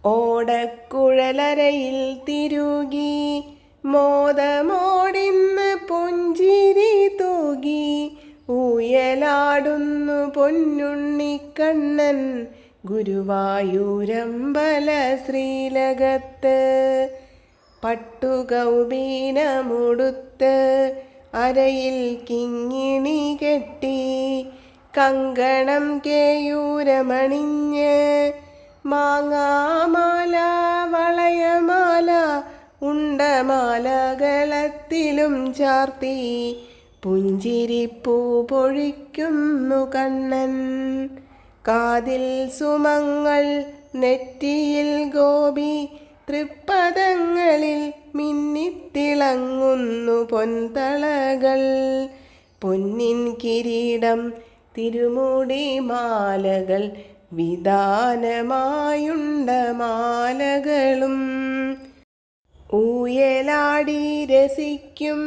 ഓടക്കുഴലരയിൽ തിരുകി മോദമോടിന്ന് പുഞ്ചിരി തൂകി ഊയലാടുന്നു പൊന്നുണ്ണിക്കണ്ണൻ ഗുരുവായൂരമ്പല ശ്രീലകത്ത്. പട്ടുകൗബീനമുടുത്ത് അരയിൽ കിങ്ങിണി കെട്ടി കങ്കണം കേയൂരമണിഞ്ഞ് മാങ്ങാമാല വളയമാല ഉണ്ടമാല ഗളത്തിലും ചാർത്തി പുഞ്ചിരിപ്പൂ പൊഴിക്കുന്നു കണ്ണൻ. കാതിൽ സുമങ്ങൾ നെറ്റിയിൽ ഗോപി തൃപ്പദങ്ങളിൽ മിന്നിത്തിളങ്ങുന്നു പൊൻതളകൾ. പൊന്നിൻ കിരീടം തിരുമുടി മാലകൾ വിധാനമായുണ്ട മാലകളും ഊയലാടി രസിക്കും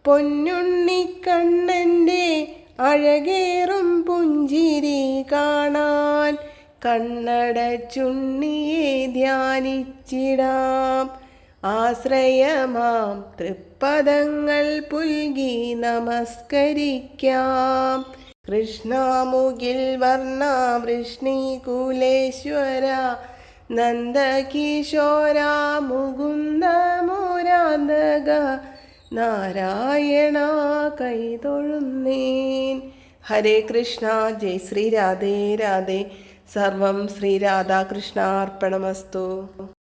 പൊന്നുണ്ണിക്കണ്ണൻ്റെ അഴകേറും പുഞ്ചിരി കാണാൻ കണ്ണടച്ചുണ്ണിയെ ധ്യാനിച്ചിടാം. ആശ്രയമാം തൃപ്പദങ്ങൾ പുൽകി നമസ്കരിക്കാം. കൃഷ്ണമുകിൽ വർണ്ണ വൃഷ്ണികുലേശ്വര നന്ദകിശോര മുകുന്ദ മുരാന്തക നാരായണ കൈതൊഴുന്നേൻ. ഹരേ കൃഷ്ണ. ജയ് ശ്രീ രാധേ രാധേ. സർവം ശ്രീ രാധാകൃഷ്ണാർപ്പണമസ്തു.